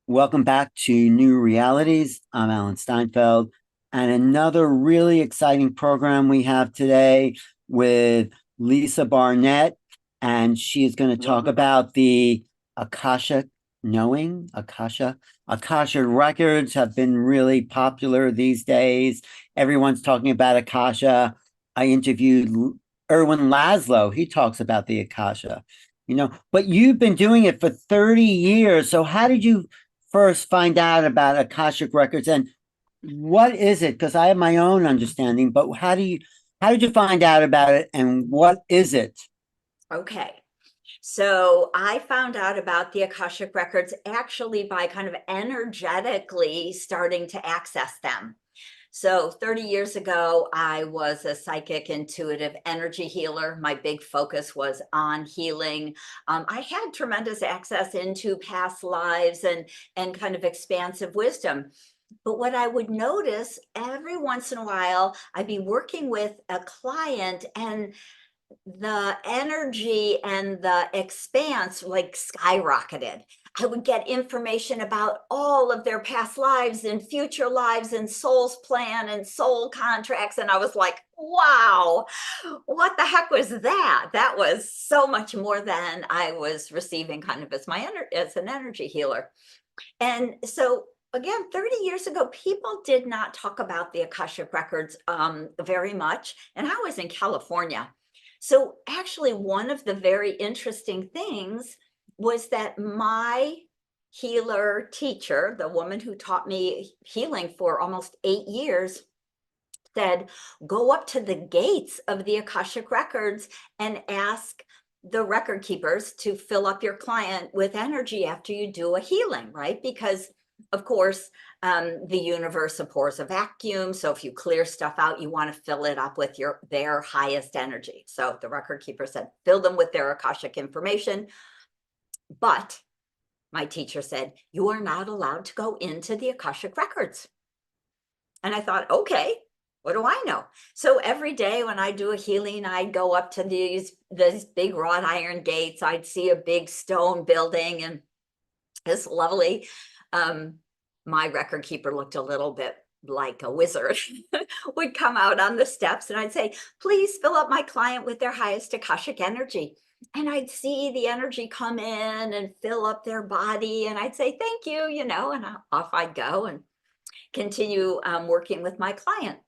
Welcome back to New Realities. I'm Alan Steinfeld, and another really exciting program we have today with Lisa Barnett, and she is going to talk about the Akashic knowing. Akasha records have been really popular these days. Everyone's talking about Akasha. I interviewed Erwin Laszlo. He talks about the Akasha. But you've been doing it for 30 years. So how did you first find out about Akashic records, and what is it? Because I have my own understanding, but how did you find out about it, and what is it? Okay. So I found out about the Akashic records actually by kind of energetically starting to access them. So 30 years ago, I was a psychic intuitive energy healer. My big focus was on healing. I had tremendous access into past lives and kind of expansive wisdom. But what I would notice every once in a while, I'd be working with a client and the energy and the expanse like skyrocketed. I would get information about all of their past lives and future lives and soul's plan and soul contracts. And I was like, wow, what the heck was that? That was so much more than I was receiving kind of as an energy healer. And so again, 30 years ago, people did not talk about the Akashic records very much. And I was in California. So actually, one of the very interesting things was that my healer teacher, the woman who taught me healing for almost 8 years, said, go up to the gates of the Akashic records and ask the record keepers to fill up your client with energy after you do a healing, right? Because of course, the universe abhors a vacuum. So if you clear stuff out, you want to fill it up with their highest energy. So the record keeper said, fill them with their Akashic information. But my teacher said, you are not allowed to go into the Akashic records. And I thought, okay, what do I know? So every day when I do a healing, I'd go up to these big wrought iron gates. I'd see a big stone building and this lovely, my record keeper looked a little bit like a wizard, would come out on the steps and I'd say, please fill up my client with their highest Akashic energy. And I'd see the energy come in and fill up their body. And I'd say, thank you, and off I'd go and continue working with my client.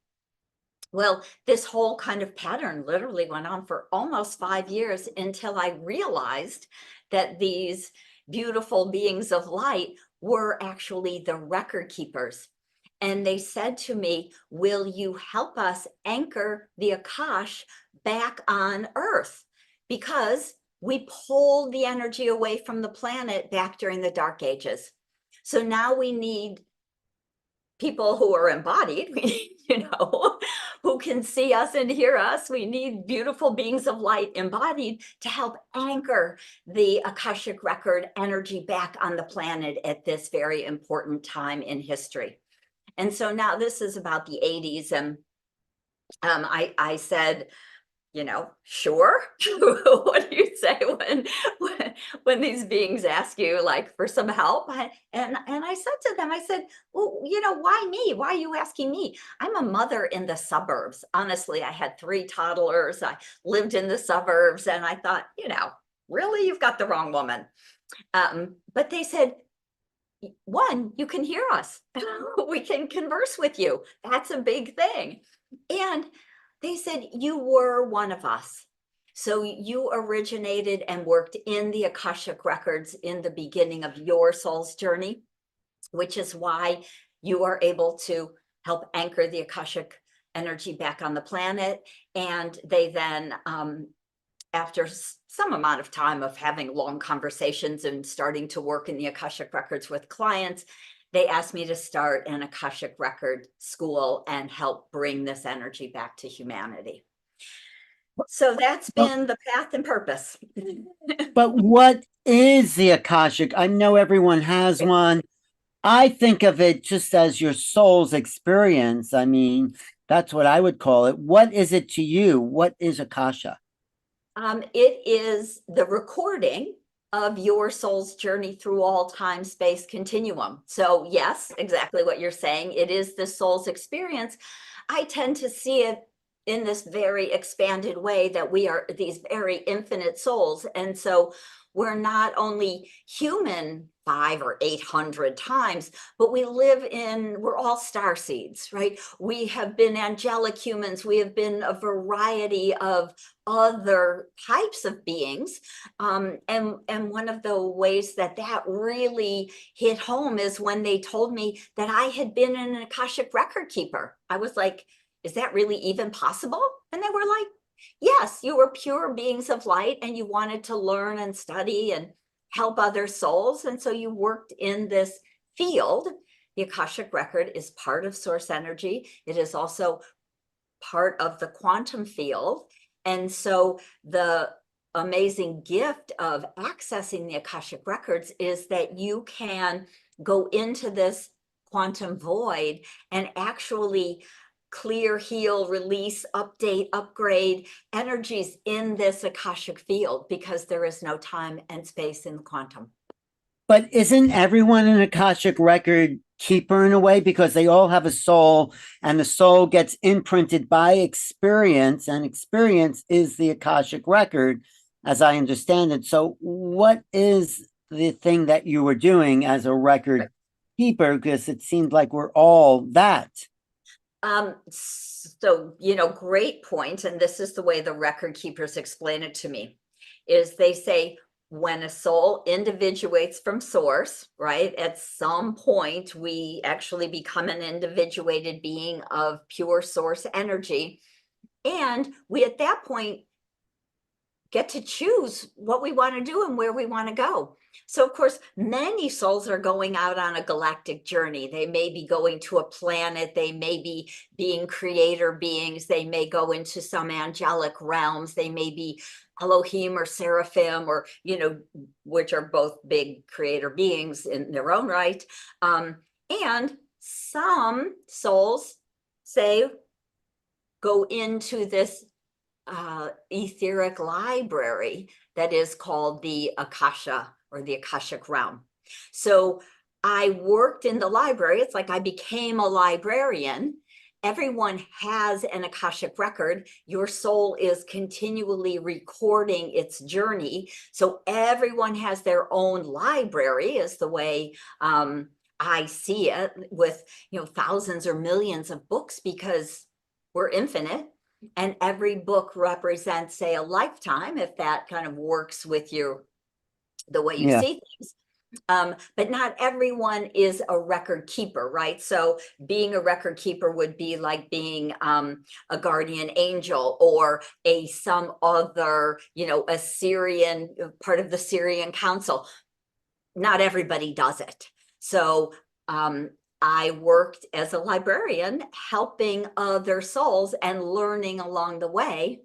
Well, this whole kind of pattern literally went on for almost 5 years until I realized that these beautiful beings of light were actually the record keepers. And they said to me, will you help us anchor the Akash back on Earth? Because we pulled the energy away from the planet back during the Dark Ages. So now we need people who are embodied, who can see us and hear us. We need beautiful beings of light embodied to help anchor the Akashic record energy back on the planet at this very important time in history. And so now this is about the 80s. And I said, sure. What do you say when these beings ask you like for some help? And I said to them, I said, well, why me? Why are you asking me? I'm a mother in the suburbs. Honestly, I had 3 toddlers. I lived in the suburbs and I thought, really, you've got the wrong woman. But they said, one, you can hear us. We can converse with you. That's a big thing. And they said, you were one of us. So you originated and worked in the Akashic records in the beginning of your soul's journey, which is why you are able to help anchor the Akashic energy back on the planet. And they then, after some amount of time of having long conversations and starting to work in the Akashic records with clients, they asked me to start an Akashic record school and help bring this energy back to humanity. So that's been the path and purpose. But what is the Akashic? I know everyone has one. I think of it just as your soul's experience. I mean, that's what I would call it. What is it to you? What is Akasha? It is the recording of your soul's journey through all time space continuum. So yes, exactly what you're saying. It is the soul's experience. I tend to see it in this very expanded way that we are these very infinite souls. And so we're not only human 500 or 800 times, but we're all star seeds, right? We have been angelic humans. We have been a variety of other types of beings. And one of the ways that really hit home is when they told me that I had been an Akashic record keeper. I was like, is that really even possible? And they were like, yes, you were pure beings of light and you wanted to learn and study and help other souls. And so you worked in this field. The Akashic record is part of source energy. It is also part of the quantum field. And so the amazing gift of accessing the Akashic records is that you can go into this quantum void and actually clear, heal, release, update, upgrade energies in this Akashic field because there is no time and space in the quantum. But isn't everyone an Akashic record keeper in a way, because they all have a soul and the soul gets imprinted by experience, and experience is the Akashic record, as I understand it. So what is the thing that you were doing as a record keeper? Because it seems like we're all that. So, great point. And this is the way the record keepers explain it to me, is they say, when a soul individuates from source, right, at some point, we actually become an individuated being of pure source energy. And we, at that point, get to choose what we want to do and where we want to go. So, of course, many souls are going out on a galactic journey. They may be going to a planet. They may be being creator beings. They may go into some angelic realms. They may be Elohim or Seraphim, or, which are both big creator beings in their own right. And some souls say, go into this etheric library that is called the Akasha, or the Akashic realm. So I worked in the library. It's like I became a librarian. Everyone has an Akashic record. Your soul is continually recording its journey. So everyone has their own library, is the way I see it, with thousands or millions of books, because we're infinite. And every book represents, say, a lifetime, if that kind of works with you, the way you see things. But not everyone is a record keeper, right? So being a record keeper would be like being a guardian angel, or some other, a Syrian, part of the Syrian Council. Not everybody does it. So I worked as a librarian, helping other souls and learning along the way.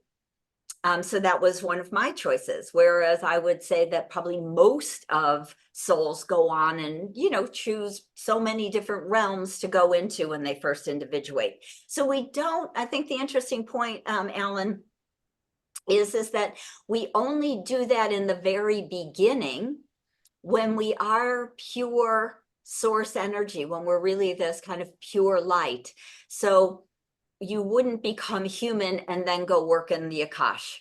So that was one of my choices. Whereas I would say that probably most of souls go on and, choose so many different realms to go into when they first individuate. So I think the interesting point, Alan, is that we only do that in the very beginning, when we are pure source energy, when we're really this kind of pure light. So you wouldn't become human and then go work in the Akash,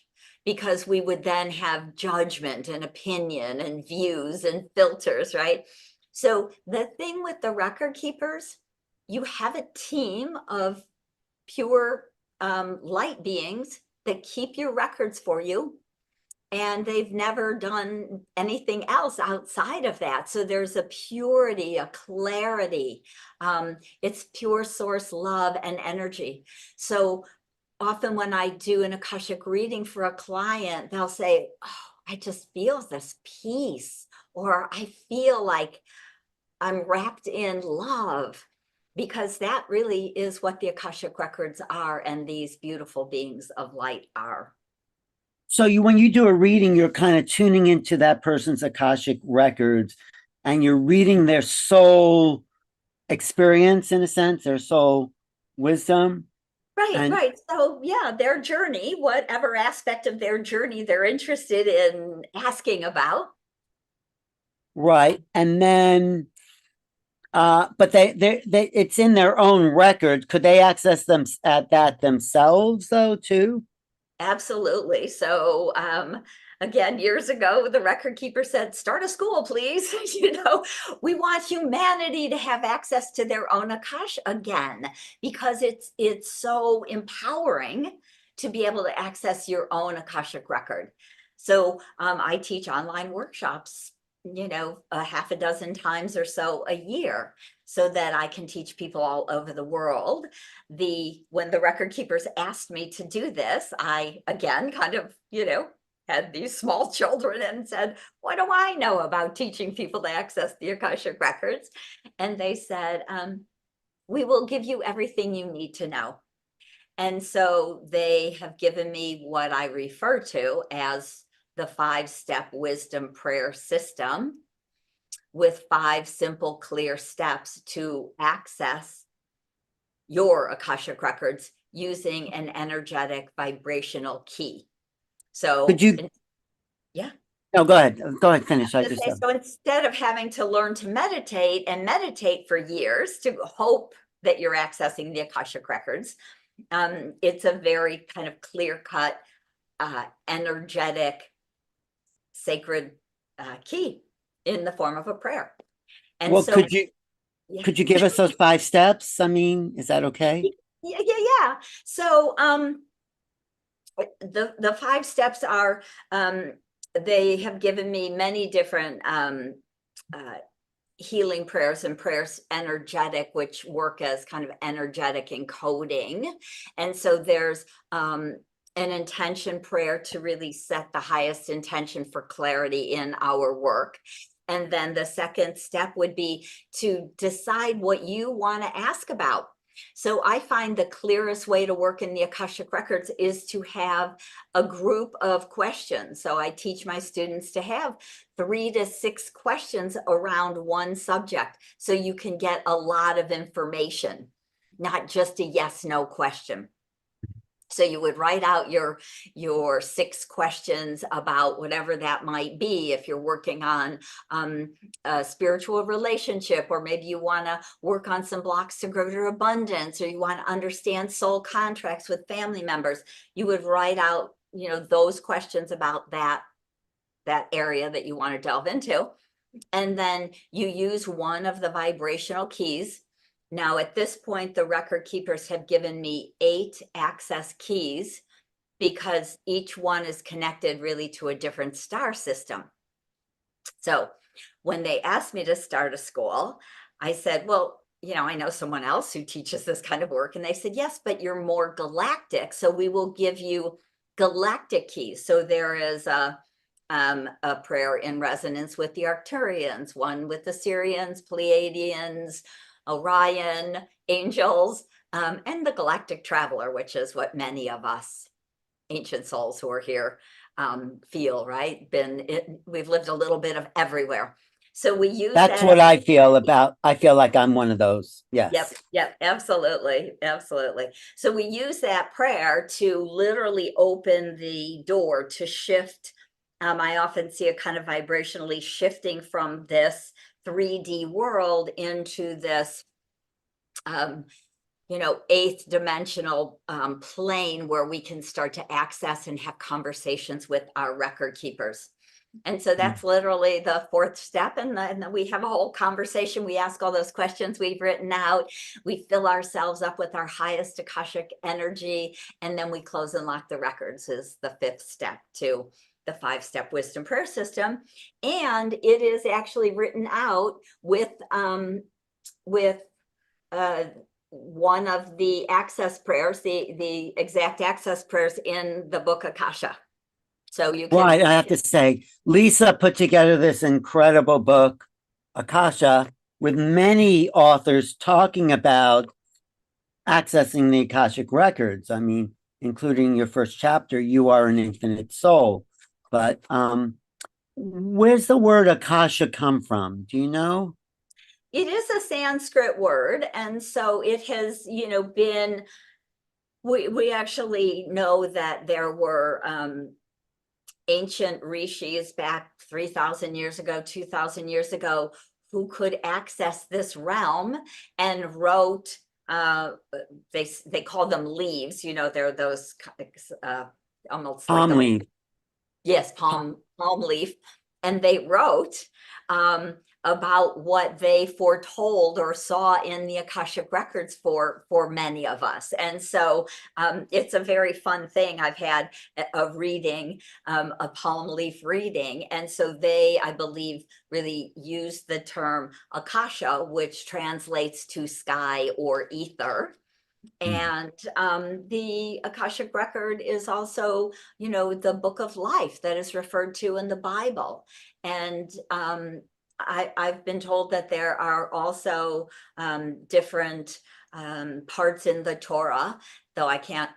because we would then have judgment and opinion and views and filters, right? So the thing with the record keepers, you have a team of pure light beings that keep your records for you. And they've never done anything else outside of that. So there's a purity, a clarity. It's pure source love and energy. So often when I do an Akashic reading for a client, they'll say, oh, I just feel this peace, or I feel like I'm wrapped in love, because that really is what the Akashic records are, and these beautiful beings of light are. So when you do a reading, you're kind of tuning into that person's Akashic records, and you're reading their soul experience, in a sense, their soul wisdom. Right. So yeah, their journey, whatever aspect of their journey they're interested in asking about. Right. And then but they it's in their own record. Could they access them at that themselves though too? Absolutely. So, again, years ago, the record keeper said, start a school, please. We want humanity to have access to their own Akash again, because it's so empowering to be able to access your own Akashic record. So, I teach online workshops, a half a dozen times or so a year, so that I can teach people all over the world. When the record keepers asked me to do this, I again kind of, had these small children and said, what do I know about teaching people to access the Akashic records? And they said, we will give you everything you need to know. And so they have given me what I refer to as the 5-step wisdom prayer system, with 5 simple, clear steps to access your Akashic records using an energetic vibrational key. Could So, you yeah. no, go ahead. Go ahead, finish. I just So instead of having to learn to meditate and meditate for years to hope that you're accessing the Akashic records, it's a very kind of clear-cut, energetic, sacred key in the form of a prayer. And well, so, yeah. could you give us those 5 steps? I mean, is that okay? Yeah. So, the 5 steps are, they have given me many different healing prayers and prayers energetic, which work as kind of energetic encoding. And so there's an intention prayer to really set the highest intention for clarity in our work. And then the second step would be to decide what you want to ask about. So I find the clearest way to work in the Akashic records is to have a group of questions. So I teach my students to have 3 to 6 questions around one subject, so you can get a lot of information, not just a yes, no question. So you would write out your 6 questions about whatever that might be. If you're working on a spiritual relationship, or maybe you want to work on some blocks to greater abundance, or you want to understand soul contracts with family members, you would write out, those questions about that area that you want to delve into. And then you use one of the vibrational keys. Now, at this point, the record keepers have given me 8 access keys, because each one is connected really to a different star system. So when they asked me to start a school, I said, well, I know someone else who teaches this kind of work. And they said, yes, but you're more galactic, so we will give you galactic keys. So there is a prayer in resonance with the Arcturians, one with the Sirians, Pleiadians, Orion, angels, and the galactic traveler, which is what many of us ancient souls who are here feel, right? We've lived a little bit of everywhere. So we use That's that. what I feel about. I feel like I'm one of those. Yes. Yep, absolutely. So we use that prayer to literally open the door to shift. I often see it kind of vibrationally shifting from this 3D world into this 8th dimensional plane, where we can start to access and have conversations with our record keepers. And so that's literally the 4th step. And then we have a whole conversation. We ask all those questions we've written out. We fill ourselves up with our highest Akashic energy. And then we close and lock the records, is the 5th step to the 5-step wisdom prayer system. And it is actually written out with one of the access prayers, the exact access prayers in the book Akasha. So you can. Right. I have to say, Lisa put together this incredible book, Akasha, with many authors talking about accessing the Akashic records. I mean, including your first chapter, You Are an Infinite Soul. But where's the word Akasha come from? Do you know? It is a Sanskrit word, and so it has, been. We actually know that there were ancient rishis back 3,000 years ago, 2,000 years ago, who could access this realm and wrote, they call them leaves, they're those almost like Palm the, leaf. yes, palm leaf. And they wrote about what they foretold or saw in the Akashic records for many of us. And so it's a very fun thing. I've had a reading, a palm leaf reading. And so they, I believe, really use the term Akasha, which translates to sky or ether. And the Akashic record is also, the book of life that is referred to in the Bible. And I've been told that there are also different parts in the Torah, though I can't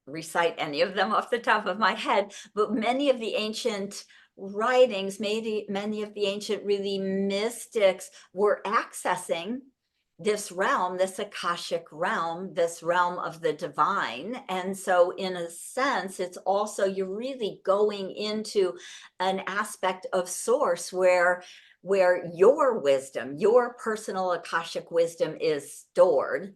recite any of them off the top of my head, but many of the ancient writings, many of the ancient really mystics were accessing this realm, this Akashic realm, this realm of the divine. And so in a sense, it's also, you're really going into an aspect of source where your wisdom, your personal Akashic wisdom is stored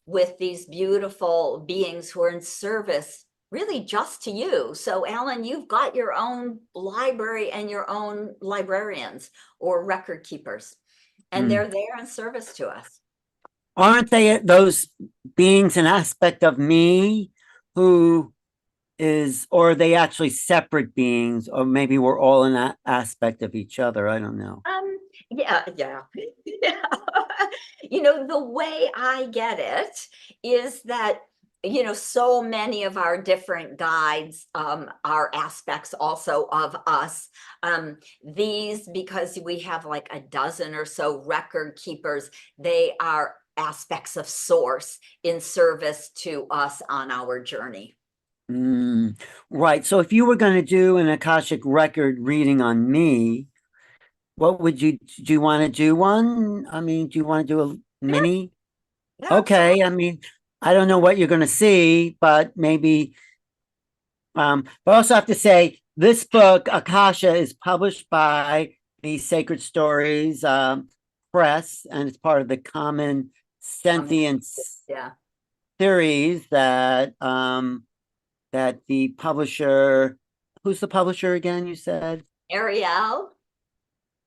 with these beautiful beings who are in service really just to you. So Alan, you've got your own library and your own librarians or record keepers, and they're there in service to us. Aren't they those beings an aspect of me who is, or are they actually separate beings, or maybe we're all an aspect of each other? I don't know. Yeah. The way I get it is that, so many of our different guides are aspects also of us. These, because we have like a dozen or so record keepers, they are aspects of source in service to us on our journey. Right. So if you were going to do an Akashic record reading on me, what would do you want to do one? I mean, do you want to do a mini? Yeah, Okay. I mean, I don't know what you're going to see, but maybe, but I also have to say this book, Akasha, is published by the Sacred Stories Press, and it's part of the Common Sentience yeah. series that that the publisher, who's the publisher again, you said? Ariel.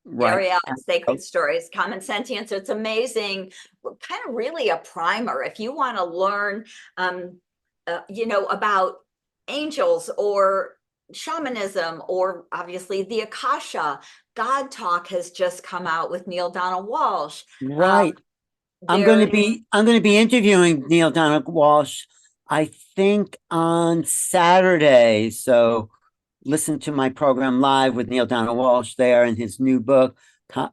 Right. Sacred Stories, Common Sentience. It's amazing, kind of really a primer. If you want to learn, about angels or shamanism, or obviously the Akasha, God Talk has just come out with Neil Donald Walsh. Right. I'm There, going to be interviewing Neil Donald Walsh, I think on Saturday. So listen to my program live with Neil Donald Walsh there and his new book,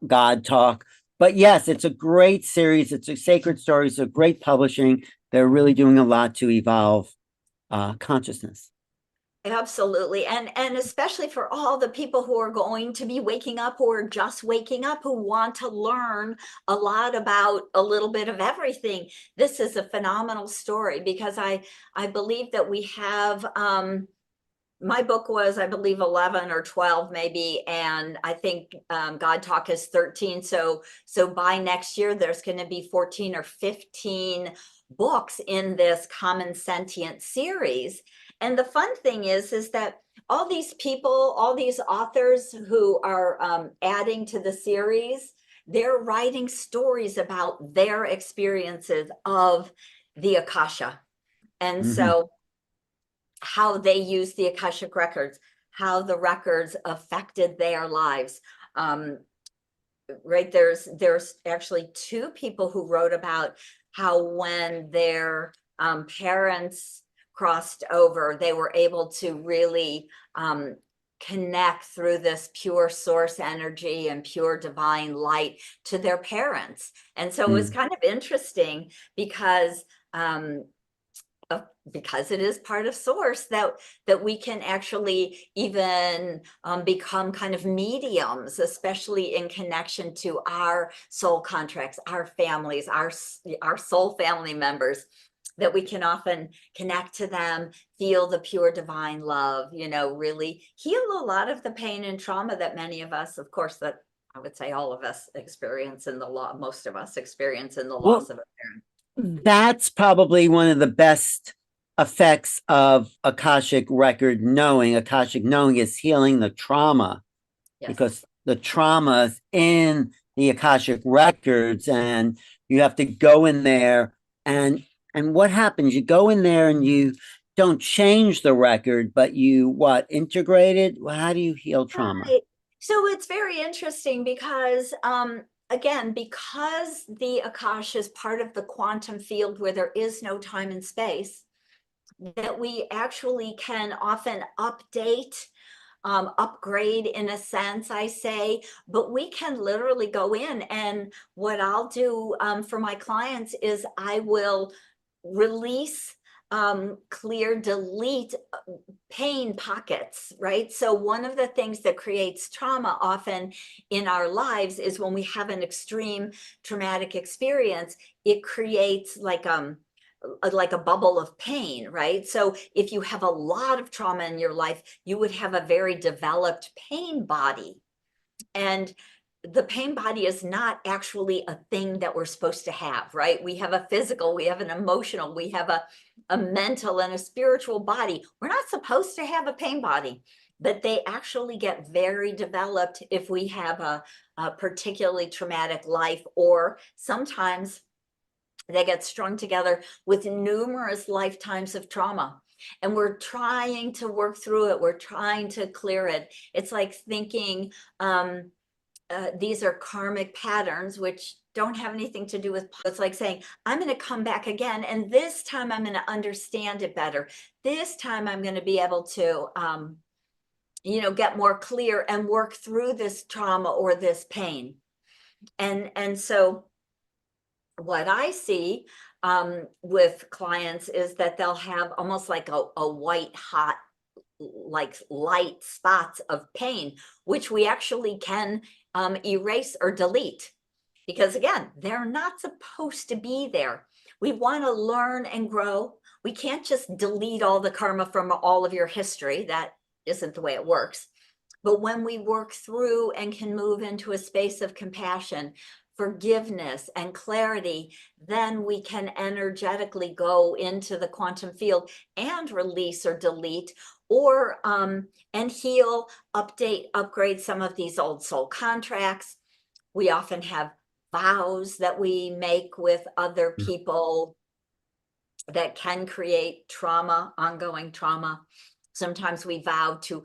God Talk. But yes, it's a great series. It's a Sacred Stories, a great publishing. They're really doing a lot to evolve consciousness. absolutely. And especially for all the people who are going to be waking up or just waking up, who want to learn a lot about a little bit of everything. This is a phenomenal story, because I believe that we have, my book was, I believe, 11 or 12 maybe, and I think God Talk is 13. So by next year, there's going to be 14 or 15 books in this Common Sentient series. And the fun thing is that all these people, all these authors who are adding to the series, they're writing stories about their experiences of the Akasha. And so how they use the Akashic records, how the records affected their lives. Right, there's actually two people who wrote about how when their parents crossed over, they were able to really connect through this pure source energy and pure divine light to their parents. And so it was kind of interesting because it is part of source that we can actually even become kind of mediums, especially in connection to our soul contracts, our families, our soul family members. that we can often connect to them, feel the pure divine love, really heal a lot of the pain and trauma that many of us, of course, that I would say all of us experience in the law, most of us experience in the loss Well, of a parent. that's probably one of the best effects of Akashic knowing is healing the trauma, Yes. because the trauma's in the Akashic records, and you have to go in there, and what happens? You go in there and you don't change the record, but you integrate it? Well, how do you heal trauma? Right. So it's very interesting because, again, because the Akasha is part of the quantum field where there is no time and space, that we actually can often update, upgrade in a sense, I say, but we can literally go in, and what I'll do for my clients is I will release, clear, delete pain pockets, right? So one of the things that creates trauma often in our lives is when we have an extreme traumatic experience, it creates like a bubble of pain, right? So if you have a lot of trauma in your life, you would have a very developed pain body. And the pain body is not actually a thing that we're supposed to have, right? We have a physical, we have an emotional, we have a mental and a spiritual body. We're not supposed to have a pain body, but they actually get very developed if we have a particularly traumatic life, or sometimes they get strung together with numerous lifetimes of trauma. And we're trying to work through it. We're trying to clear it. It's like thinking these are karmic patterns, which don't have anything to do with, it's like saying, I'm going to come back again. And this time I'm going to understand it better. This time I'm going to be able to, get more clear and work through this trauma or this pain. And so what I see with clients is that they'll have almost like a white hot, like light spots of pain, which we actually can erase or delete, because again, they're not supposed to be there. We want to learn and grow. We can't just delete all the karma from all of your history. That isn't the way it works. But when we work through and can move into a space of compassion, forgiveness, and clarity, then we can energetically go into the quantum field and release or delete, or and heal, update, upgrade some of these old soul contracts. We often have vows that we make with other people that can create trauma, ongoing trauma. Sometimes we vow to,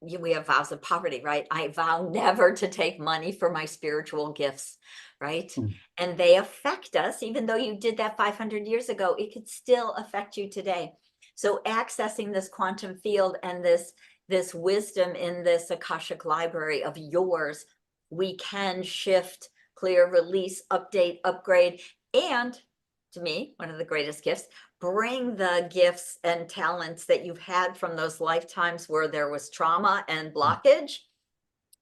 we have vows of poverty, right? I vow never to take money for my spiritual gifts, right? Mm. And they affect us, even though you did that 500 years ago, it could still affect you today. So accessing this quantum field and this wisdom in this Akashic library of yours, we can shift, clear, release, update, upgrade, and to me, one of the greatest gifts, bring the gifts and talents that you've had from those lifetimes where there was trauma and blockage.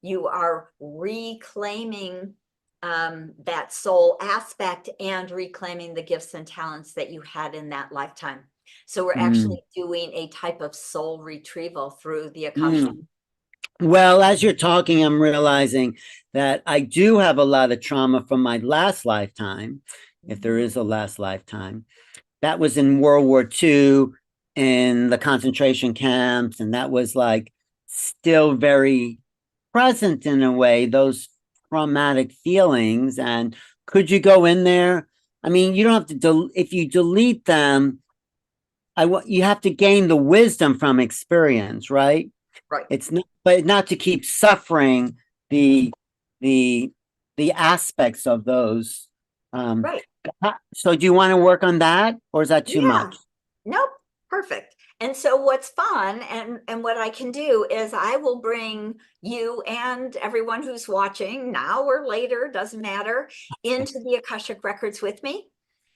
You are reclaiming that soul aspect and reclaiming the gifts and talents that you had in that lifetime. So we're Mm. actually doing a type of soul retrieval through the Akasha. Mm. Well, as you're talking, I'm realizing that I do have a lot of trauma from my last lifetime, if there is a last lifetime. That was in World War II, in the concentration camps, and that was like still very present in a way, those traumatic feelings. And could you go in there? I mean, you don't have to, if you delete them, you have to gain the wisdom from experience, right? Right. It's not, but not to keep suffering the the the aspects of those. Right. So do you want to work on that, or is that too Yeah. much? Nope. Perfect. And so what's fun and what I can do is I will bring you and everyone who's watching now or later, doesn't matter, into the Akashic records with me.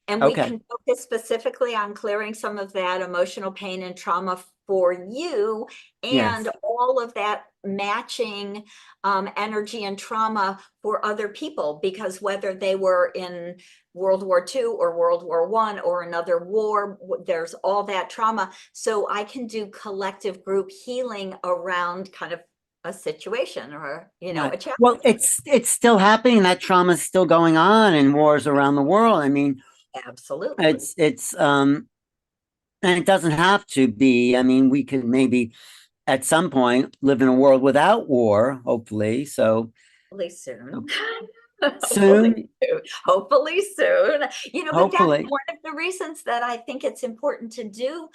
And we Okay. can focus specifically on clearing some of that emotional pain and trauma for you, and Yes. all of that matching energy and trauma for other people, because whether they were in World War II or World War I or another war, there's all that trauma. So I can do collective group healing around kind of a situation, or a Right. challenge. Well, it's still happening. That trauma is still going on in wars around the world. I mean, Absolutely. it's and it doesn't have to be. I mean, we could maybe at some point live in a world without war, hopefully. So Hopefully soon. Hopefully soon, soon. Hopefully soon. But that's hopefully. one of the reasons that I think it's important to do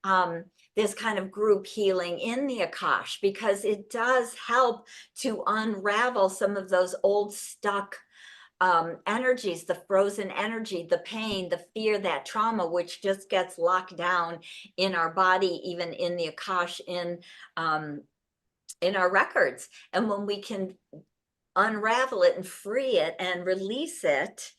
um, this kind of group healing in the Akash, because it does help to unravel some of those old stuck energies, the frozen energy, the pain, the fear, that trauma, which just gets locked down in our body, even in the Akash, in our records. And when we can unravel it and free it and release it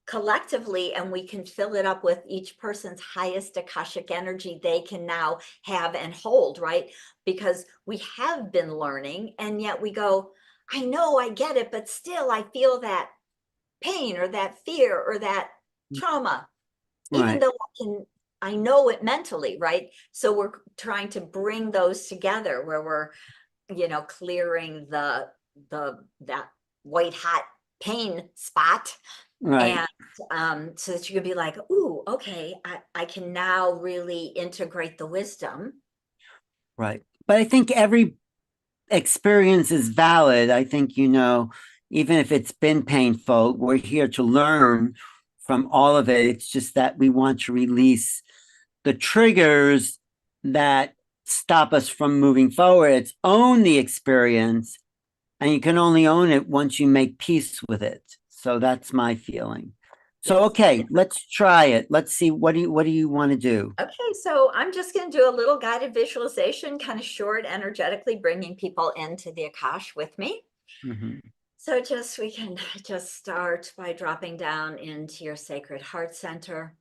collectively, and we can fill it up with each person's highest Akashic energy they can now have and hold, right? Because we have been learning, and yet we go, I know, I get it, but still I feel that pain or that fear or that trauma, even Right. though I know it mentally, right? So we're trying to bring those together, where we're clearing that white hot pain spot, Right. and so that you can be like, ooh, okay, I can now really integrate the wisdom. Right. But I think every experience is valid. I think, even if it's been painful, we're here to learn from all of it. It's just that we want to release the triggers that stop us from moving forward. It's own the experience, and you can only own it once you make peace with it. So that's my feeling. So Yes. okay, let's try it. Let's see, what do you want to do? Okay, so I'm just going to do a little guided visualization, kind of short, energetically bringing people into the Akash with me. Mhm. So we can just start by dropping down into your sacred heart center.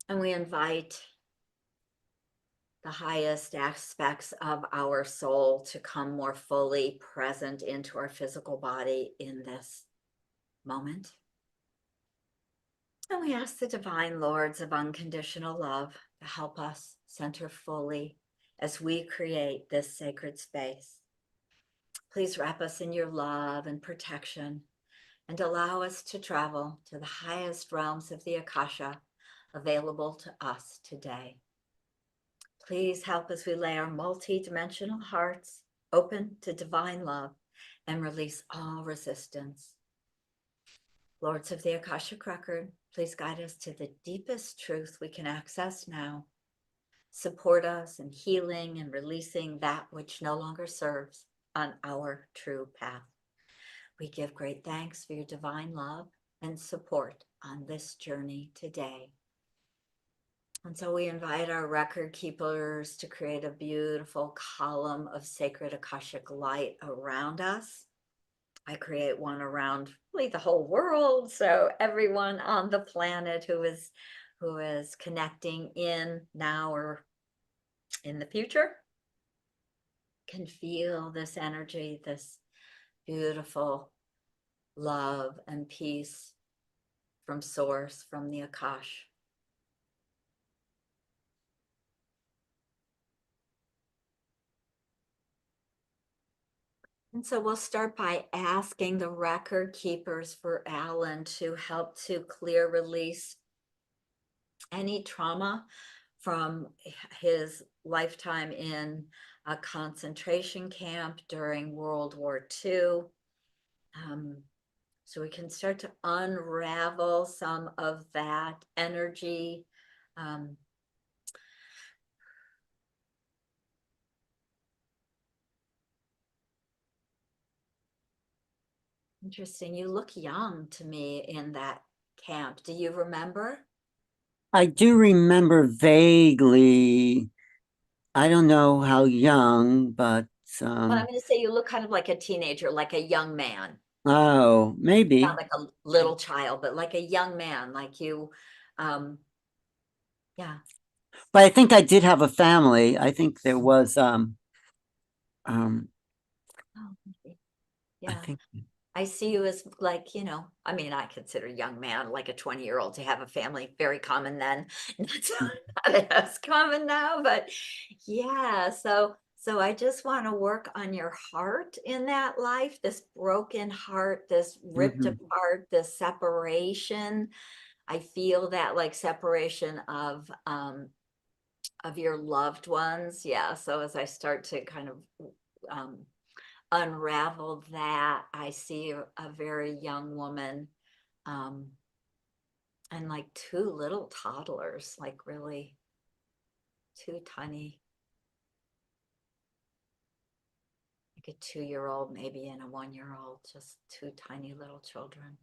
And we invite the highest aspects of our soul to come more fully present into our physical body in this moment. And we ask the divine lords of unconditional love to help us center fully as we create this sacred space. Please wrap us in your love and protection, and allow us to travel to the highest realms of the Akasha available to us today. Please help as we lay our multi-dimensional hearts open to divine love and release all resistance. Lords of the Akashic Record, please guide us to the deepest truth we can access now. Support us in healing and releasing that which no longer serves on our true path. We give great thanks for your divine love and support on this journey today. And so we invite our record keepers to create a beautiful column of sacred Akashic light around us. I create one around really the whole world, so everyone on the planet who is connecting in now or in the future can feel this energy, this beautiful love and peace from source, from the Akash. And so we'll start by asking the record keepers for Alan to help to clear, release any trauma from his lifetime in a concentration camp during World War II. So we can start to unravel some of that energy. Interesting. You look young to me in that camp. Do you remember? I do remember vaguely. I don't know how young, but Well, I'm going to say you look kind of like a teenager, like a young man. oh, Not maybe. like a little child, but like a young man, like you. Yeah. but I think I did have a family. I think there was um Oh, I yeah. think I see you as like, I mean, I consider young man, like a 20-year-old to have a family, very common then. Not as common now, but yeah. So I just want to work on your heart in that life, this broken heart, this ripped mhm, apart, this separation. I feel that like separation of your loved ones. Yeah. So as I start to kind of um unravel that, I see a very young woman, um, and like two little toddlers, like really two tiny, like a 2-year-old maybe and a 1-year-old, just two tiny little children.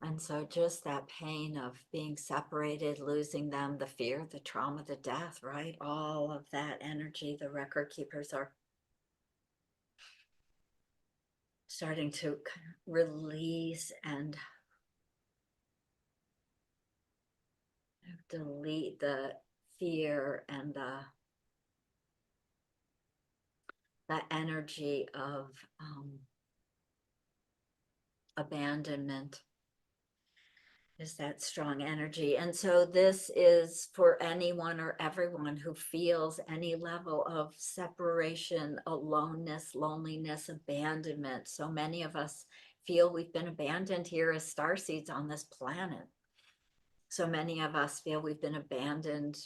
And so just that pain of being separated, losing them, the fear, the trauma, the death, right? All of that energy, the record keepers are starting to kind of release and delete the fear and the energy of abandonment is that strong energy. And so this is for anyone or everyone who feels any level of separation, aloneness, loneliness, abandonment. So many of us feel we've been abandoned here as starseeds on this planet. So many of us feel we've been abandoned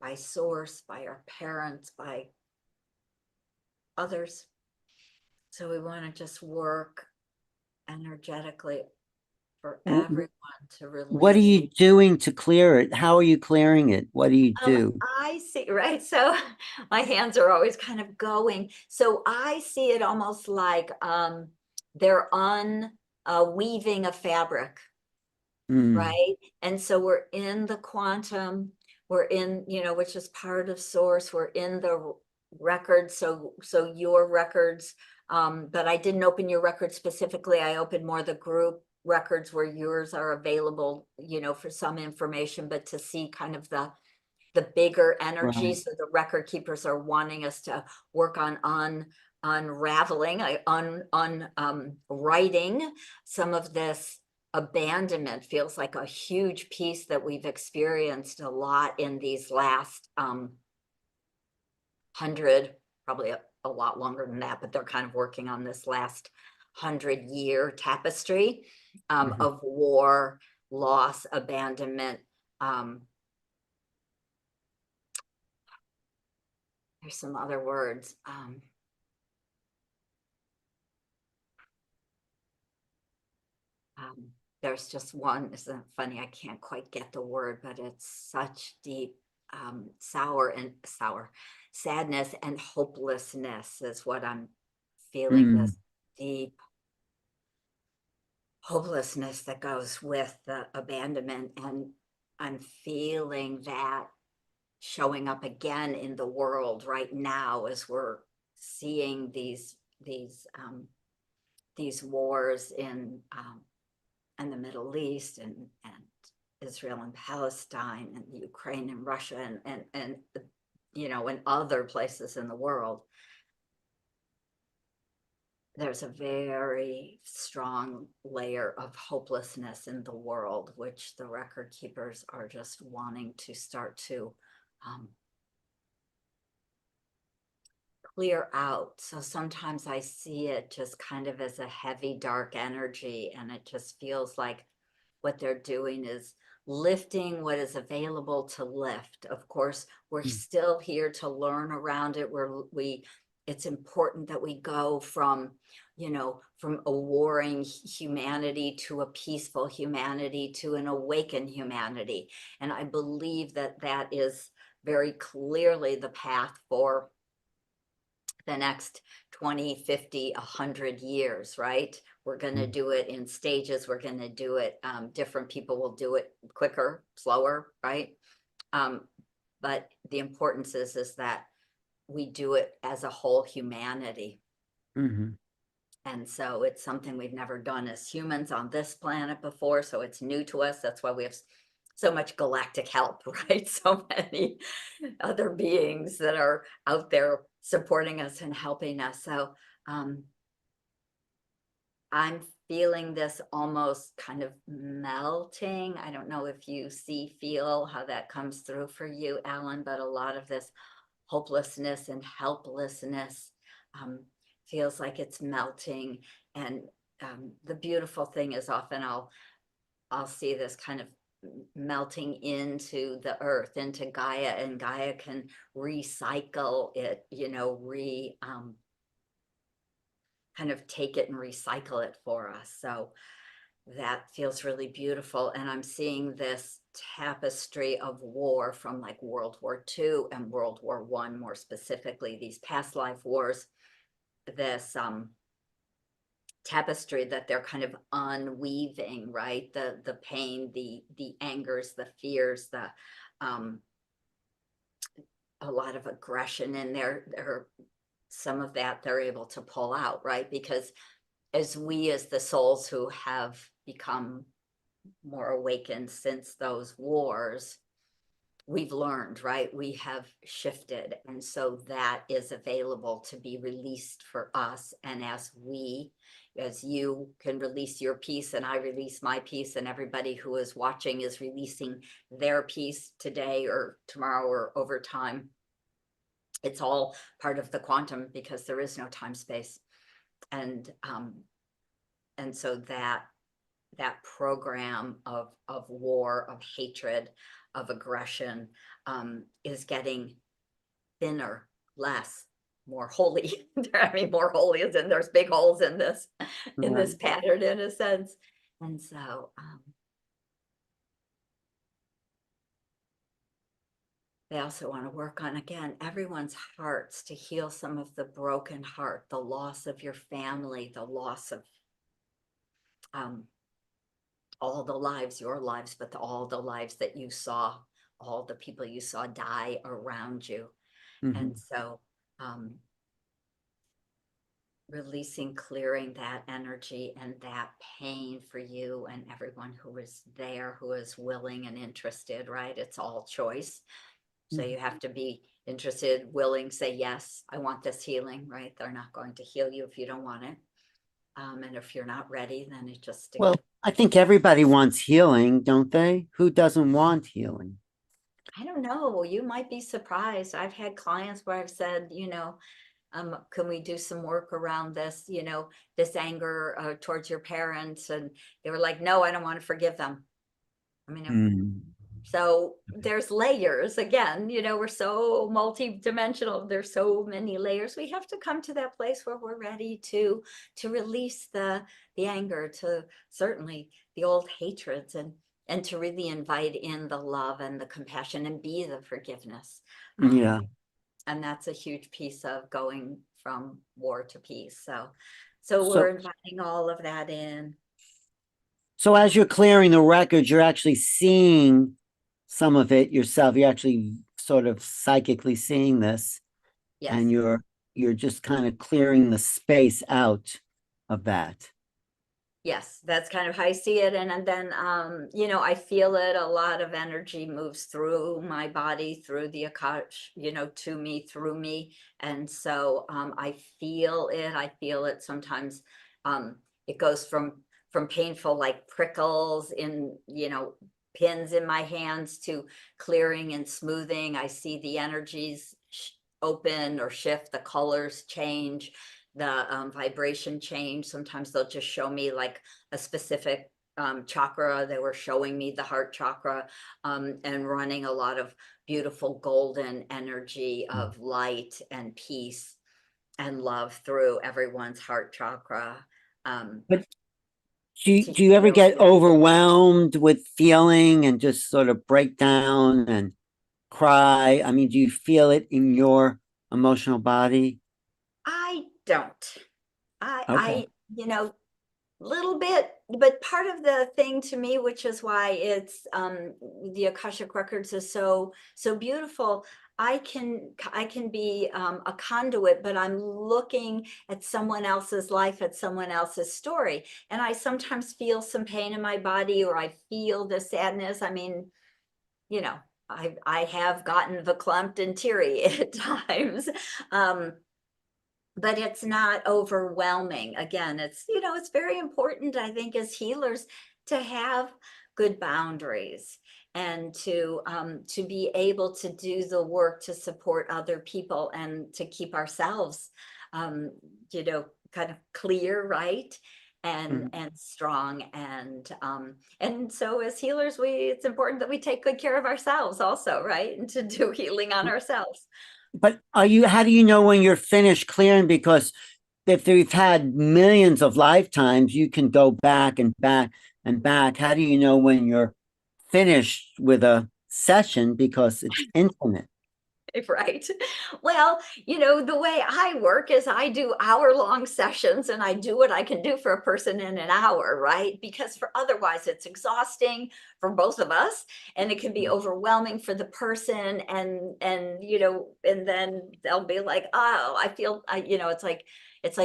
by source, by our parents, by others. So we want to just work energetically for W- everyone to what are release. you doing to clear it? How are you clearing it? What do you do? I see, right? So my hands are always kind of going. So I see it almost like they're on weaving a fabric, Mm, right? And so we're in the quantum, we're in, which is part of source, we're in the records. So your records, but I didn't open your records specifically. I opened more the group records where yours are available, for some information, but to see kind of the bigger energy. right, So the record keepers are wanting us to work on unraveling, writing some of this abandonment. Feels like a huge piece that we've experienced a lot in these last 100, probably a lot longer than that, but they're kind of working on this last 100-year tapestry mhm. of war, loss, abandonment. Um, there's some other words. Um, there's just one, isn't funny, I can't quite get the word, but it's such deep sour sadness and hopelessness is what I'm feeling, Mm, this deep hopelessness that goes with the abandonment. And I'm feeling that showing up again in the world right now as we're seeing these wars in the Middle East and Israel and Palestine and Ukraine and Russia and in other places in the world. There's a very strong layer of hopelessness in the world, which the record keepers are just wanting to start to um, clear out. So sometimes I see it just kind of as a heavy, dark energy, and it just feels like what they're doing is lifting what is available to lift. Of course, we're mm, still here to learn around it. It's important that we go from a warring humanity to a peaceful humanity to an awakened humanity. And I believe that that is very clearly the path for the next 20, 50, 100 years, right? We're going to mm, do it in stages. We're going to do it. Different people will do it quicker, slower, right? Um, but the importance is that we do it as a whole humanity. mhm. And so it's something we've never done as humans on this planet before. So it's new to us. That's why we have so much galactic help, right? So many other beings that are out there supporting us and helping us. So I'm feeling this almost kind of melting. I don't know if you feel how that comes through for you, Alan, but a lot of this hopelessness and helplessness feels like it's melting. And the beautiful thing is often I'll see this kind of melting into the earth, into Gaia, and Gaia can recycle it, kind of take it and recycle it for us. So that feels really beautiful. And I'm seeing this tapestry of war from like World War II and World War I, more specifically, these past life wars, this tapestry that they're kind of unweaving, right? The pain, the angers, the fears, the a lot of aggression in there. Some of that they're able to pull out, right? Because as the souls who have become more awakened since those wars, we've learned, right? We have shifted. And so that is available to be released for us. And as you can release your piece and I release my piece, and everybody who is watching is releasing their piece today or tomorrow or over time, it's all part of the quantum, because there is no time space. And so that program of war, of hatred, of aggression is getting thinner, less, more holy. I mean, more holy as in there's big holes in this pattern, in a sense. And so they also want to work on, again, everyone's hearts, to heal some of the broken heart, the loss of your family, the loss of all the lives, your lives, but all the lives that you saw, all the people you saw die around you. And so releasing, clearing that energy and that pain for you and everyone who is there, who is willing and interested, right? It's all choice. So you have to be interested, willing, say, yes, I want this healing, right? They're not going to heal you if you don't want it. And if you're not ready, then it just... Well, I think everybody wants healing, don't they? Who doesn't want healing? I don't know. You might be surprised. I've had clients where I've said, can we do some work around this, this anger towards your parents? And they were like, no, I don't want to forgive them. I mean, so there's layers again, we're so multi-dimensional. There's so many layers. We have to come to that place where we're ready to release the anger, to certainly the old hatreds, and to really invite in the love and the compassion and be the forgiveness. Yeah. And that's a huge piece of going from war to peace. So we're inviting all of that in. So as you're clearing the records, you're actually seeing some of it yourself. You're actually sort of psychically seeing this. Yes. And you're just kind of clearing the space out of that. Yes, that's kind of how I see it. And then, I feel it. A lot of energy moves through my body, through the Akash, to me, through me. And so I feel it. I feel it sometimes. It goes from painful, like prickles in, pins in my hands, to clearing and smoothing. I see the energies open or shift, the colors change, the vibration change. Sometimes they'll just show me like a specific chakra. They were showing me the heart chakra, and running a lot of beautiful golden energy of light and peace and love through everyone's heart chakra. But do you ever get overwhelmed with feeling and just sort of break down and cry? I mean, do you feel it in your emotional body? I don't. Okay. Little bit, but part of the thing to me, which is why it's the Akashic Records is so beautiful. I can be a conduit, but I'm looking at someone else's life, at someone else's story, and I sometimes feel some pain in my body, or I feel the sadness. I mean, you know, I have gotten verklempt and teary at times. But it's not overwhelming. Again, it's, it's very important, I think, as healers to have good boundaries and to be able to do the work to support other people and to keep ourselves, um, kind of clear, right? Mm. And strong. And so as healers, it's important that we take good care of ourselves also, right? And to do healing on ourselves. But how do you know when you're finished clearing? Because if we've had millions of lifetimes, you can go back and back and back. How do you know when you're finished with a session? Because it's infinite. Right. Well, the way I work is I do hour-long sessions and I do what I can do for a person in an hour, right? Because for otherwise it's exhausting for both of us and it can be overwhelming for the person and then they'll be like, "Oh, I feel it's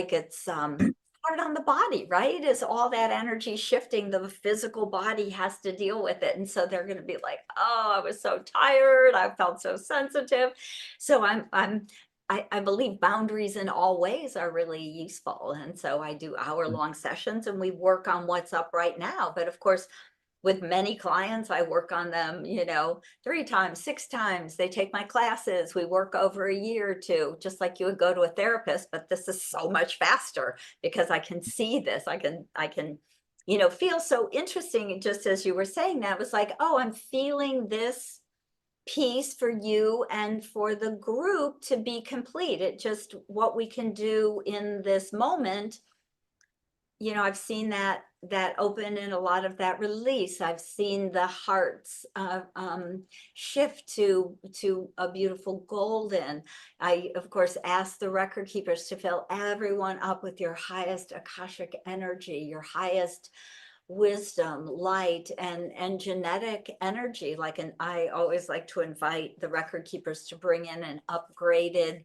hard on the body, right? Is all that energy shifting, the physical body has to deal with it. And so they're going to be like, oh, I was so tired. I felt so sensitive. So I believe boundaries in all ways are really useful. And so I do hour-long sessions and we work on what's up right now. But of course, with many clients, I work on them, 3 times, 6 times. They take my classes. We work over a year or two, just like you would go to a therapist, but this is so much faster because I can see this. I can, feel so interesting. Just as you were saying that, it was like, oh, I'm feeling this piece for you and for the group to be complete. It just what we can do in this moment. I've seen that open and a lot of that release. I've seen the hearts shift to a beautiful golden. I, of course, ask the record keepers to fill everyone up with your highest Akashic energy, your highest wisdom, light, and genetic energy. I always like to invite the record keepers to bring in an upgraded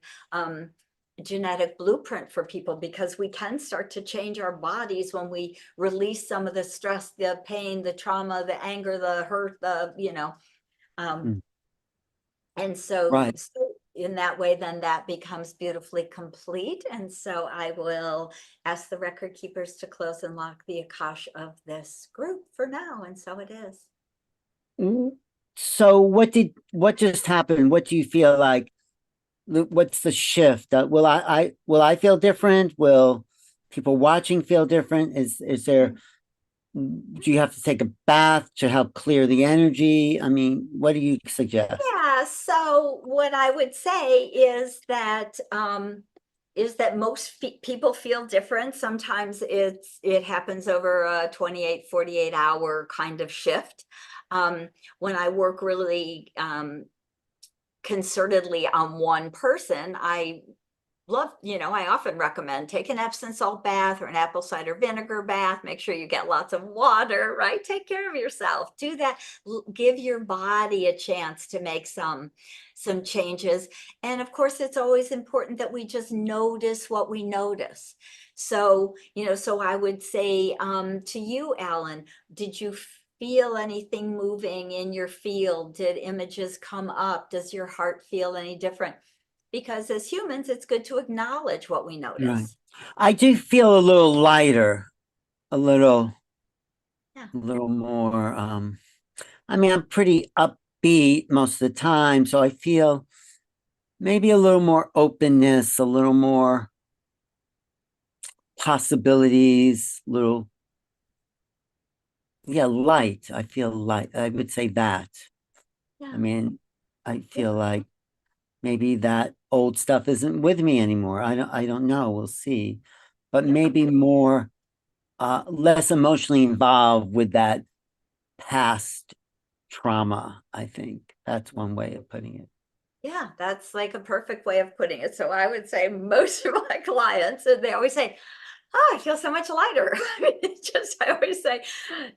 genetic blueprint for people because we can start to change our bodies when we release some of the stress, the pain, the trauma, the anger, the hurt, um, Mm. and so Right. in that way, then that becomes beautifully complete. And so I will ask the record keepers to close and lock the Akash of this group for now. And so it is. So what just happened? What do you feel like? What's the shift? Will I feel different? Will people watching feel different? Is there, do you have to take a bath to help clear the energy? I mean, what do you suggest? Yeah, so what I would say is that most people feel different. Sometimes it happens over a 28, 48 hour kind of shift. When I work really concertedly on one person, I often recommend take an Epsom salt bath or an apple cider vinegar bath. Make sure you get lots of water, right? Take care of yourself. Do that. Give your body a chance to make some changes. And of course, it's always important that we just notice what we notice. So, so I would say to you, Alan, did you feel anything moving in your field? Did images come up? Does your heart feel any different? Because as humans, it's good to acknowledge what we Right. notice. I do feel a little lighter, a little, Yeah. a little more. I mean, I'm pretty upbeat most of the time, so I feel maybe a little more openness, a little more possibilities, little, yeah, light. I feel light. I would say that. I Yeah. mean, I Yeah. feel like maybe that old stuff isn't with me anymore. I don't know. We'll see. But Yeah. maybe more less emotionally involved with that past trauma, I think. That's one way of putting it. Yeah. That's like a perfect way of putting it. So I would say most of my clients, and they always say, oh, I feel so much lighter. I mean, I always say,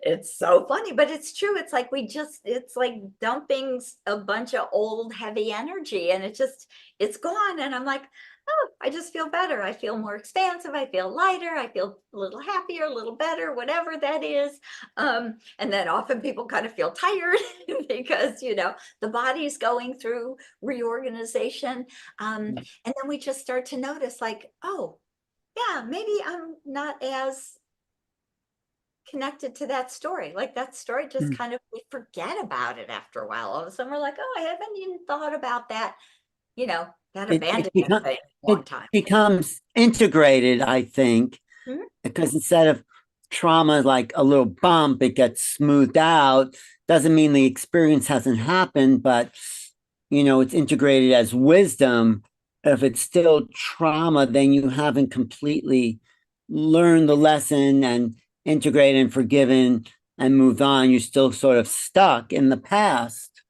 it's so funny, but it's true. It's like it's like dumping a bunch of old heavy energy and it's gone. And I'm like, oh, I just feel better. I feel more expansive. I feel lighter. I feel a little happier, a little better, whatever that is. And then often people kind of feel tired because, the body's going through reorganization. And then we just start to notice like, oh, yeah, maybe I'm not as connected to that story. Like that story just kind of, we forget about it after a while. All of a sudden we're like, oh, I haven't even thought about that, that it it, abandonment become, thing a long it time. becomes integrated, I think, Mhm. because instead of trauma like a little bump, it gets smoothed out. Doesn't mean the experience hasn't happened, but it's integrated as wisdom. If it's still trauma, then you haven't completely learned the lesson and integrated and forgiven and moved on. You're still sort of stuck in the past.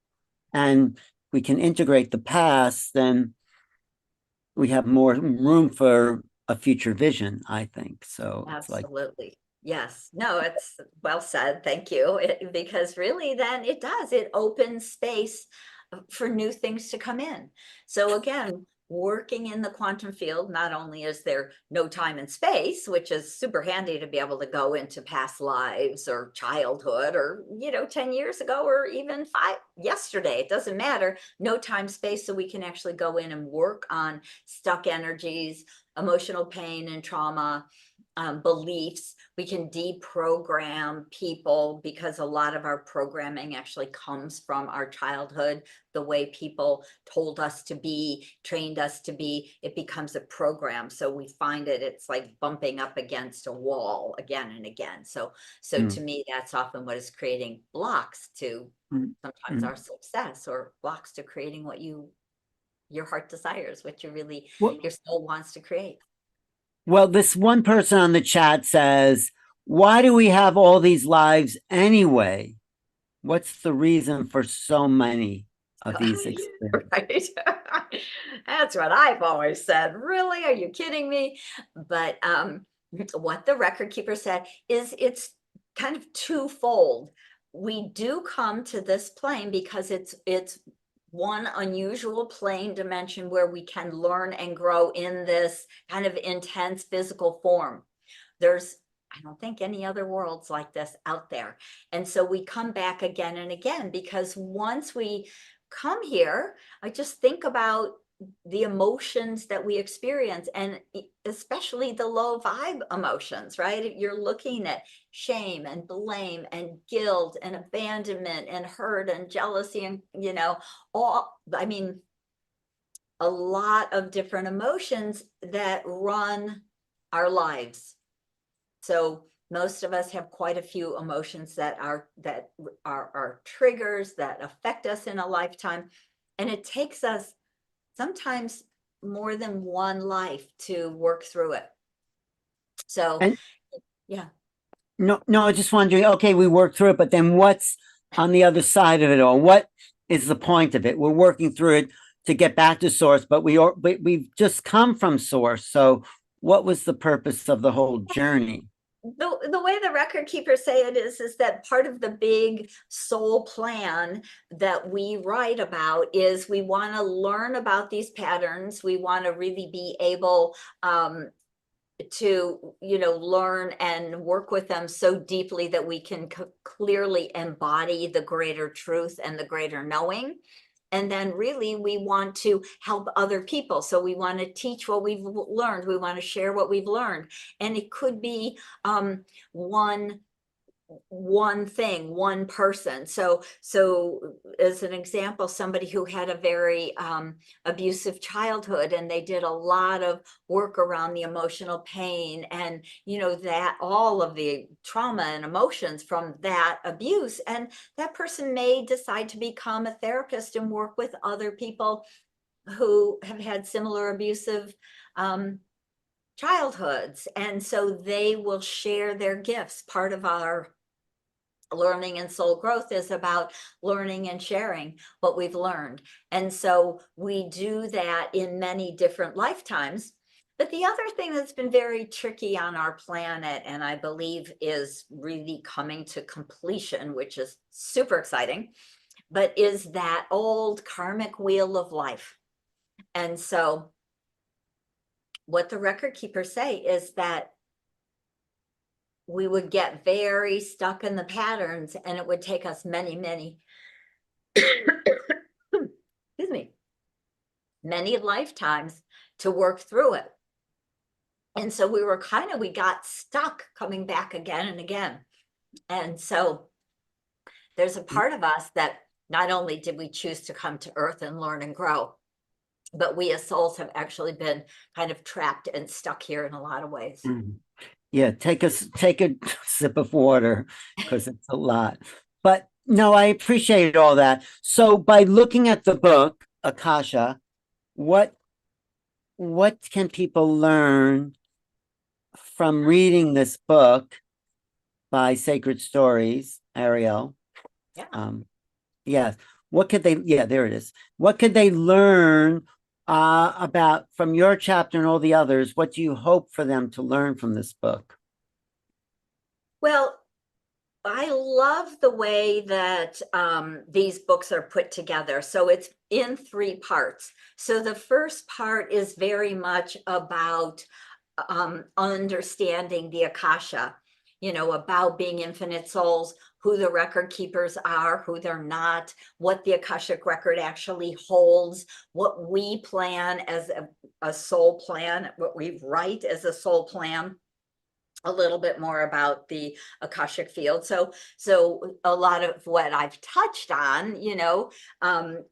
And we can integrate the past, then we have more room for a future vision, I think. So it's like, Absolutely. Yes. No, it's well said. Thank you. Because really, then it opens space for new things to come in. So again, working in the quantum field, not only is there no time and space, which is super handy to be able to go into past lives or childhood or, 10 years ago or even yesterday, it doesn't matter. No time, space. So we can actually go in and work on stuck energies, emotional pain and trauma, beliefs. We can deprogram people because a lot of our programming actually comes from our childhood. The way people told us to be, trained us to be, it becomes a program. So we find it's like bumping up against a wall again and again. So to mm, me, that's often what is creating blocks to mm, sometimes mm. our success, or blocks to creating what your heart desires, what Well, your soul wants to create. well, this one person on the chat says, why do we have all these lives anyway? What's the reason for so many of these experiences? Right. That's what I've always said. Really? Are you kidding me? But what the record keeper said is it's kind of twofold. We do come to this plane because it's one unusual plane dimension where we can learn and grow in this kind of intense physical form. There's, I don't think, any other worlds like this out there. And so we come back again and again because once we come here, I just think about the emotions that we experience, and especially the low vibe emotions, right? You're looking at shame and blame and guilt and abandonment and hurt and jealousy and, I mean, a lot of different emotions that run our lives. So most of us have quite a few emotions that are triggers that affect us in a lifetime. And it takes us sometimes more than one life to work through it. So And yeah. no, I was just wondering, okay, we worked through it, but then what's on the other side of it all? What is the point of it? We're working through it to get back to source, but we've just come from source. So what was the purpose of the whole journey? The way the record keepers say it is that part of the big soul plan that we write about is we want to learn about these patterns. We want to really be able to learn and work with them so deeply that we can clearly embody the greater truth and the greater knowing. And then really we want to help other people. So we want to teach what we've learned. We want to share what we've learned. And it could be one thing, one person. So as an example, somebody who had a very abusive childhood, and they did a lot of work around the emotional pain and that all of the trauma and emotions from that abuse, and that person may decide to become a therapist and work with other people who have had similar abusive childhoods, and so they will share their gifts. Part of our learning and soul growth is about learning and sharing what we've learned. And so we do that in many different lifetimes. But the other thing that's been very tricky on our planet, and I believe is really coming to completion, which is super exciting, but is that old karmic wheel of life. And so what the record keepers say is that we would get very stuck in the patterns, and it would take us many excuse me, many lifetimes to work through it. And so we got stuck coming back again and again. And so there's a part of us that not only did we choose to come to Earth and learn and grow, but we as souls have actually been kind of trapped and stuck here in a lot of ways. Yeah, take a sip of water, because it's a lot. But no, I appreciate all that. So by looking at the book, Akasha, what can people learn from reading this book by Sacred Stories, Ariel? Yeah. Yes. What could they, yeah, there it is. What could they learn about from your chapter and all the others? What do you hope for them to learn from this book? Well, I love the way that these books are put together. So it's in 3 parts. So the first part is very much about understanding the Akasha, about being infinite souls, who the record keepers are, who they're not, what the Akashic record actually holds, what we plan as a soul plan, what we write as a soul plan, a little bit more about the Akashic field. So a lot of what I've touched on,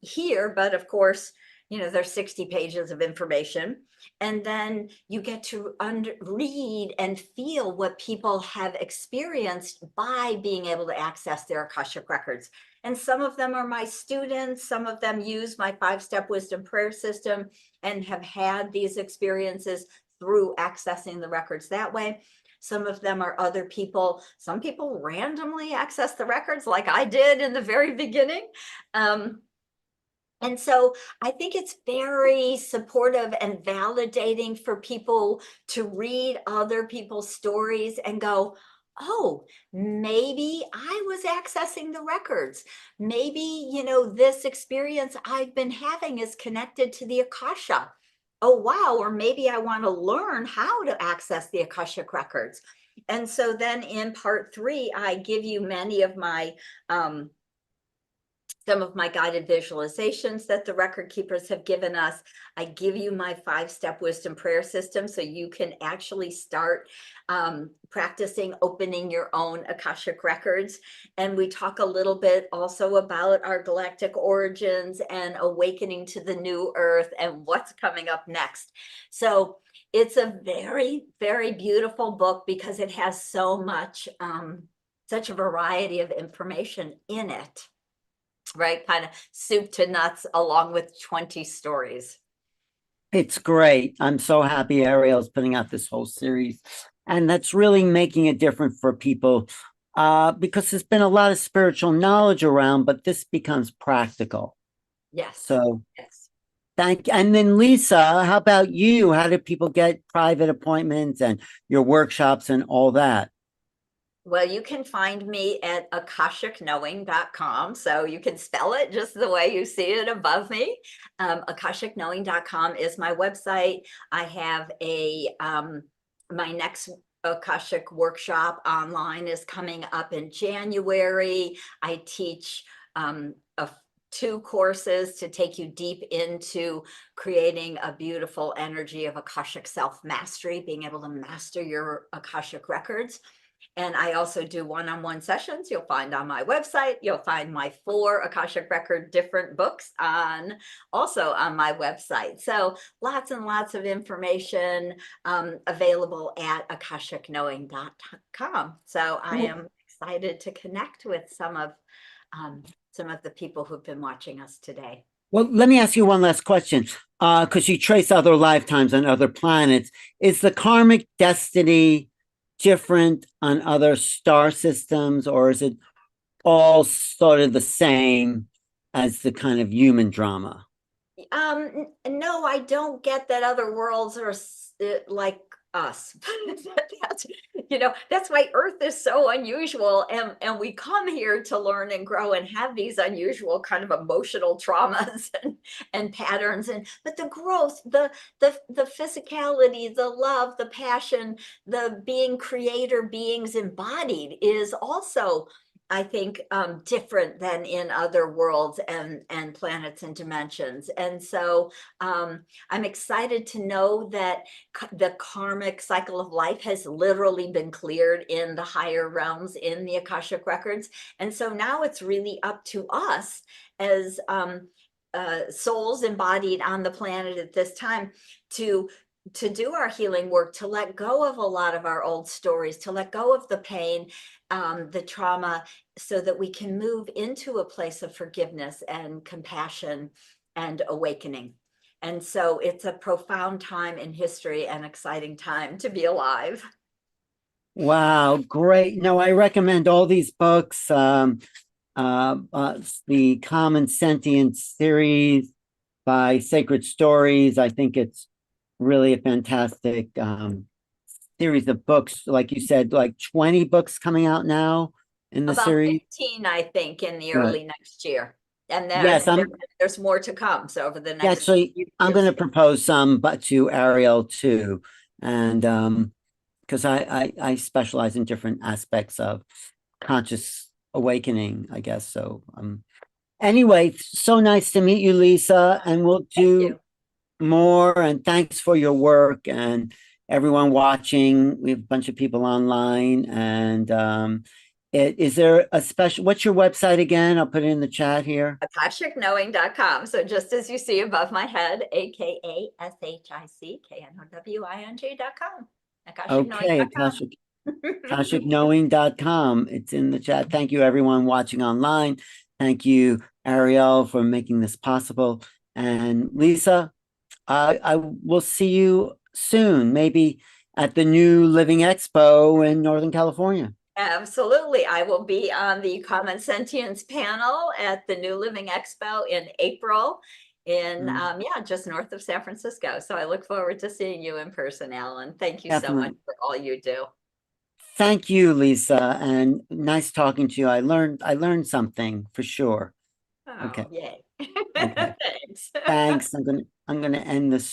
here, but of course, there's 60 pages of information. And then you get to read and feel what people have experienced by being able to access their Akashic records. And some of them are my students. Some of them use my 5-step wisdom prayer system and have had these experiences through accessing the records that way. Some of them are other people. Some people randomly access the records like I did in the very beginning. And so I think it's very supportive and validating for people to read other people's stories and go, oh, maybe I was accessing the records. Maybe, this experience I've been having is connected to the Akasha. Oh, wow. Or maybe I want to learn how to access the Akashic records. And so then in part 3, I give you many of my some of my guided visualizations that the record keepers have given us. I give you my 5-step wisdom prayer system so you can actually start practicing opening your own Akashic records. And we talk a little bit also about our galactic origins and awakening to the new earth and what's coming up next. So it's a very, very beautiful book because it has so much, such a variety of information in it. Right, kind of soup to nuts, along with 20 stories. It's great. I'm so happy Ariel's putting out this whole series, and that's really making a difference for people, because there's been a lot of spiritual knowledge around, but this becomes practical. Yes. So yes. Thank you. And then Lisa, how about you? How do people get private appointments and your workshops and all that? Well, you can find me at akashicknowing.com. So you can spell it just the way you see it above me. Akashickknowing.com is my website. I have my next Akashic workshop online is coming up in January. I teach 2 courses to take you deep into creating a beautiful energy of Akashic self-mastery, being able to master your Akashic records. And I also do one-on-one sessions. You'll find on my website. You'll find my 4 Akashic record different books also on my website. So lots and lots of information available at akashickknowing.com. So I am excited to connect with some of the people who've been watching us today. Well, let me ask you one last question, because you trace other lifetimes on other planets. Is the karmic destiny different on other star systems, or is it all sort of the same as the kind of human drama? No, I don't get that other worlds are like us. That's why Earth is so unusual. And we come here to learn and grow and have these unusual kind of emotional traumas and patterns. But the growth, the physicality, the love, the passion, the being creator beings embodied is also, I think, different than in other worlds and planets and dimensions. And so I'm excited to know that the karmic cycle of life has literally been cleared in the higher realms in the Akashic records. And so now it's really up to us as souls embodied on the planet at this time to do our healing work, to let go of a lot of our old stories, to let go of the pain, the trauma, so that we can move into a place of forgiveness and compassion and awakening. And so it's a profound time in history and exciting time to be alive. Wow, great. No, I recommend all these books. The Common Sentience series by Sacred Stories. I think it's really a fantastic series of books. Like you said, like 20 books coming out now in the About series. 15, I think, in the Good. early next year. And Yes, there's more to come. So over the next actually few I'm going years. to propose some, but to Ariel too, and because I specialize in different aspects of conscious awakening, I guess. So anyway, so nice to meet you, Lisa, and we'll Thank do you. more. And thanks for your work and everyone watching. We have a bunch of people online, and is there a special? What's your website again? I'll put it in the chat here. AkashicKnowing.com. So just as you see above my head, AKASHICKNOWING.com. Okay, AkashicKnowing.com. AkashicKnowing.com. It's in the chat. Thank you, everyone watching online. Thank you, Ariel, for making this possible. And Lisa, I will see you soon, maybe at the new Living Expo in Northern California. Absolutely. I will be on the Common Sentience panel at the New Living Expo in April in, just north of San Francisco. So I look forward to seeing you in person, Alan. Thank you so much Definitely. for all you do. Thank you, Lisa, and nice talking to you. I learned something for sure. Oh, Okay. yay. Okay. Thanks. Thanks. I'm gonna end this.